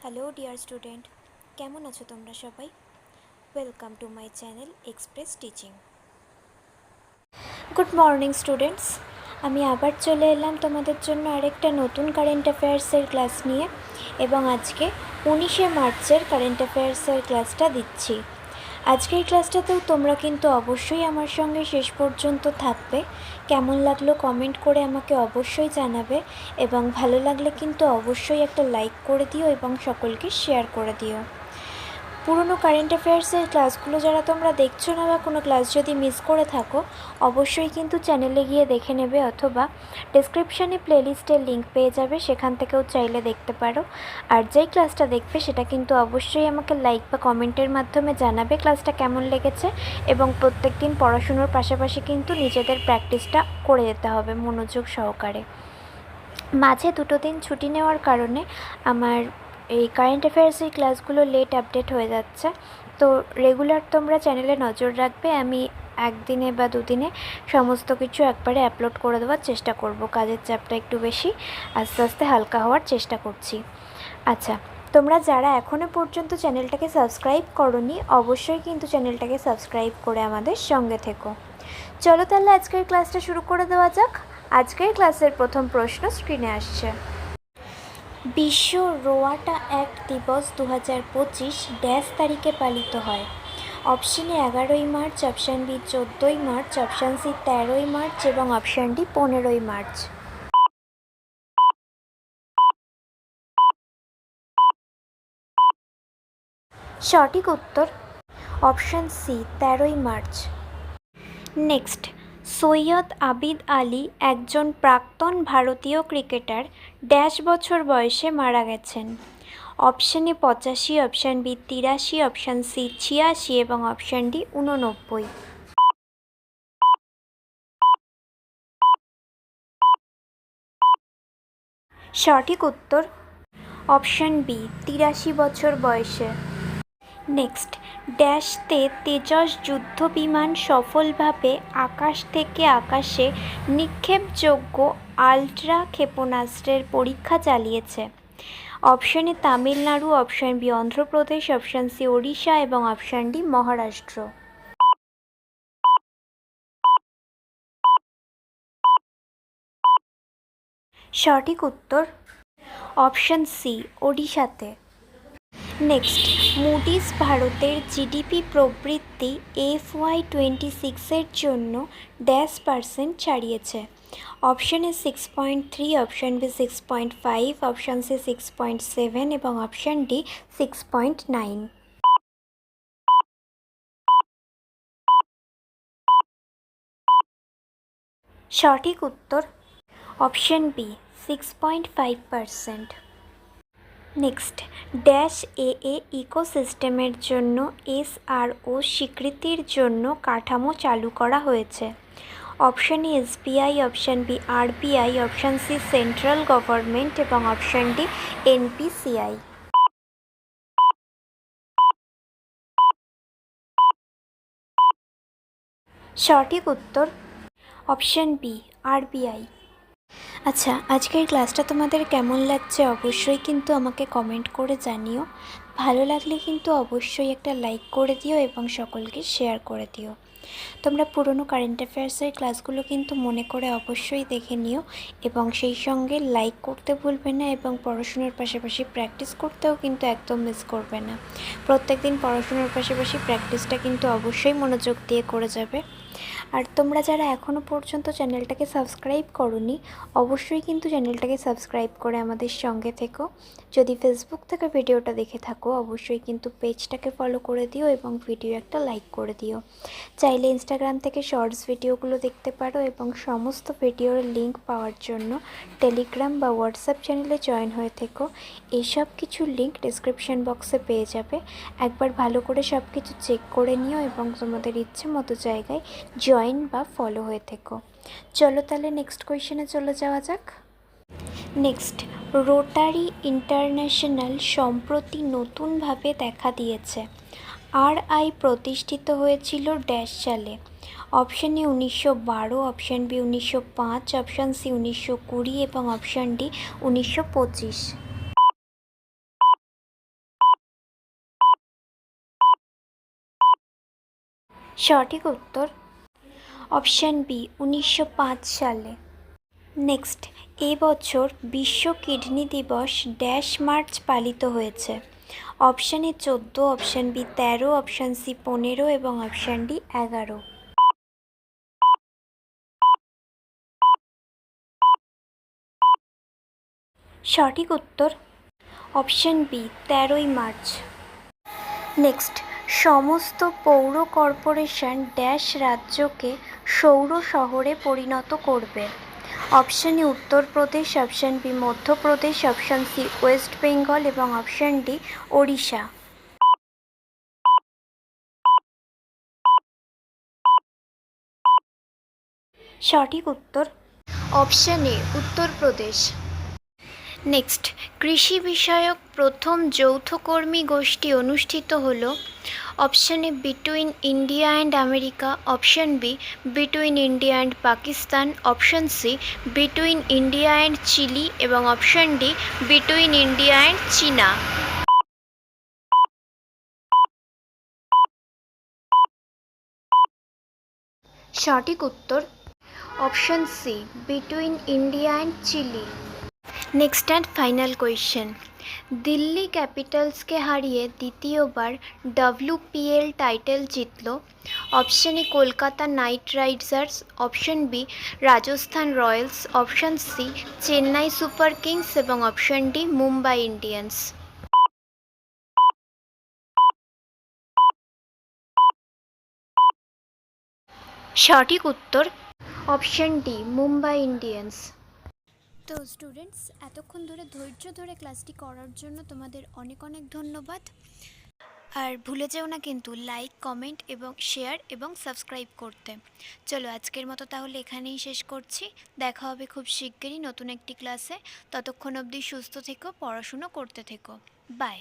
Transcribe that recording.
Hello dear student, কেমন আছো তোমরা সবাই? Welcome to my channel express teaching. Good morning students, আমি আবার চলে এলাম তোমাদের জন্য আরেকটা নতুন কারেন্ট অ্যাফেয়ার্সের ক্লাস নিয়ে, এবং আজকে 19শে মার্চের কারেন্ট অ্যাফেয়ার্সের ক্লাসটা দিচ্ছি। আজকের ক্লাসটাতেও তোমরা কিন্তু অবশ্যই আমার সঙ্গে শেষ পর্যন্ত থাকবে। কেমন লাগলো কমেন্ট করে আমাকে অবশ্যই জানাবে, এবং ভালো লাগলে কিন্তু অবশ্যই একটা লাইক করে দিও এবং সকলকে শেয়ার করে দিও। পুরনো কারেন্ট অ্যাফেয়ার্সের ক্লাসগুলো যারা তোমরা দেখছো না, বা কোনো ক্লাস যদি মিস করে থাকো, অবশ্যই কিন্তু চ্যানেলে গিয়ে দেখে নেবে, অথবা ডেসক্রিপশানে প্লেলিস্টের লিঙ্ক পেয়ে যাবে, সেখান থেকেও চাইলে দেখতে পারো। আর যেই ক্লাসটা দেখবে সেটা কিন্তু অবশ্যই আমাকে লাইক বা কমেন্টের মাধ্যমে জানাবে ক্লাসটা কেমন লেগেছে, এবং প্রত্যেক দিন পড়াশুনোর পাশাপাশি কিন্তু নিজেদের প্র্যাকটিসটা করে যেতে হবে মনোযোগ সহকারে। মাঝে 2 দিন ছুটি নেওয়ার কারণে আমার এই কারেন্ট অ্যাফেয়ার্সের ক্লাসগুলো লেট আপডেট হয়ে যাচ্ছে। তো রেগুলার তোমরা চ্যানেলে নজর রাখবে। আমি একদিনে বা 2 দিনে সমস্ত কিছু একবারে আপলোড করে দেওয়ার চেষ্টা করব। কাজের চাপটা একটু বেশি, আস্তে আস্তে হালকা হওয়ার চেষ্টা করছি। আচ্ছা, তোমরা যারা এখনও পর্যন্ত চ্যানেলটাকে সাবস্ক্রাইব করোনি, অবশ্যই কিন্তু চ্যানেলটাকে সাবস্ক্রাইব করে আমাদের সঙ্গে থেকো। চলো তাহলে আজকের ক্লাসটা শুরু করে দেওয়া যাক। আজকের ক্লাসের প্রথম প্রশ্ন স্ক্রিনে আসছে। বিশ্ব রোয়াটা অ্যাক্ট দিবস 2025 ড্যাশ তারিখে পালিত হয়? অপশন এ 11ই মার্চ, অপশান বি 14ই মার্চ, অপশান সি 13ই মার্চ এবং অপশান ডি 15ই মার্চ। সঠিক উত্তর অপশান সি 13ই মার্চ। নেক্সট, সৈয়দ আবিদ আলী একজন প্রাক্তন ভারতীয় ক্রিকেটার ড্যাশ বছর বয়সে মারা গেছেন? Option A 85, option B 83, option C 86 এবং অপশান ডি 89। সঠিক উত্তর অপশান বি 83 বছর বয়সে। নেক্সট, ড্যাশতে তেজস যুদ্ধ বিমান সফলভাবে আকাশ থেকে আকাশে নিক্ষেপযোগ্য আল্ট্রা ক্ষেপণাস্ত্রের পরীক্ষা চালিয়েছে? Option A Tamil Nadu, option B Andhra Pradesh, option C Odisha এবং অপশান ডি মহারাষ্ট্র। সঠিক উত্তর অপশান সি ওড়িশাতে। নেক্সট, মুডিস ভারতের জিডিপি প্রবৃদ্ধি FY26 জন্য ড্যাশ% ছাড়িয়েছে? Option A 6.3, option B 6.5, option C 6.7 এবং অপশান ডি 6.9। সঠিক উত্তর অপশান বি 6.5%। নেক্সট, ড্যাশ এ ইকোসিস্টেমের জন্য SRO স্বীকৃতির জন্য কাঠামো চালু করা হয়েছে? Option A SBI, option B RBI, option C central government এবং অপশান ডি NPCI। সঠিক উত্তর অপশান বি RBI। আচ্ছা, আজকের ক্লাসটা তোমাদের কেমন লাগছে অবশ্যই কিন্তু আমাকে কমেন্ট করে জানিও। ভালো লাগলে কিন্তু অবশ্যই একটা লাইক করে দিও এবং সকলকে শেয়ার করে দিও। তোমরা পুরনো কারেন্ট অ্যাফেয়ার্সের ক্লাসগুলো কিন্তু মনে করে অবশ্যই দেখে নিও, এবং সেই সঙ্গে লাইক করতে ভুলবে না, এবং পড়াশোনার পাশাপাশি প্র্যাকটিস করতেও কিন্তু একদম মিস করবে না। প্রত্যেক দিন পড়াশোনার পাশাপাশি প্র্যাকটিসটা কিন্তু অবশ্যই মনোযোগ দিয়ে করে যাবে। আর তোমরা যারা এখনও পর্যন্ত চ্যানেলটাকে সাবস্ক্রাইব করোনি, অবশ্যই কিন্তু চ্যানেলটাকে সাবস্ক্রাইব করে আমাদের সঙ্গে থেকো। যদি ফেসবুক থেকে ভিডিওটা দেখে থাকো, অবশ্যই কিন্তু পেজটাকে ফলো করে দিও এবং ভিডিও একটা লাইক করে দিও। চাইলে ইনস্টাগ্রাম থেকে শর্টস ভিডিওগুলো দেখতে পারো, এবং সমস্ত ভিডিওর লিঙ্ক পাওয়ার জন্য টেলিগ্রাম বা হোয়াটসঅ্যাপ চ্যানেলে জয়েন হয়ে থেকো। এইসব কিছু লিঙ্ক ডেসক্রিপশন বক্সে পেয়ে যাবে। একবার ভালো করে সব কিছু চেক করে নিও এবং তোমাদের ইচ্ছে মতো জায়গায় জয়েন বা ফলো হয়ে থেকো। চলো তাহলে নেক্সট কোয়েশ্চেনে চলে যাওয়া যাক। নেক্সট, রোটারি ইন্টারন্যাশনাল সম্প্রতি নতুনভাবে দেখা দিয়েছে। RI প্রতিষ্ঠিত হয়েছিল ড্যাশ সালে? Option A 1912, option B 1905, option C 1920 এবং অপশান ডি 1925। সঠিক উত্তর অপশান বি 1905 সালে। নেক্সট, এবছর বিশ্ব কিডনি দিবস ড্যাশ মার্চ পালিত হয়েছে? Option A 14, option B 13, option C 15 এবং অপশান ডি 11। সঠিক উত্তর অপশান বি 13ই মার্চ। নেক্সট, সমস্ত পৌর কর্পোরেশন ড্যাশ রাজ্যকে সৌর শহরে পরিণত করবে? Option A Uttar Pradesh, option B Madhya Pradesh, option C West Bengal এবং অপশান ডি ওড়িশা। সঠিক উত্তর অপশান এ উত্তরপ্রদেশ। নেক্সট, কৃষি বিষয়ক প্রথম যৌথকর্মী গোষ্ঠী অনুষ্ঠিত হল? Option A between India and America, option B between India and Pakistan, option C between India and Chile এবং option D between India and চীনা। সঠিক উত্তর option C between India and Chile. Next and final question, Delhi ক্যাপিটালসকে হারিয়ে দ্বিতীয়বার WPL title জিতল? Option A Kolkata Knight Riders, option B Rajasthan Royals, option C Chennai Super Kings এবং option D Mumbai Indians. সঠিক উত্তর অপশান ডি মুম্বাই ইন্ডিয়ান্স। তো স্টুডেন্টস, এতক্ষণ ধরে ধৈর্য ধরে ক্লাসটি করার জন্য তোমাদের অনেক অনেক ধন্যবাদ। আর ভুলে যেও না কিন্তু লাইক, কমেন্ট এবং শেয়ার এবং সাবস্ক্রাইব করতে। চলো আজকের মতো তাহলে এখানেই শেষ করছি। দেখা হবে খুব শিগগিরই নতুন একটি ক্লাসে। ততক্ষণ অবধি সুস্থ থেকো, পড়াশুনো করতে থেকো। বাই।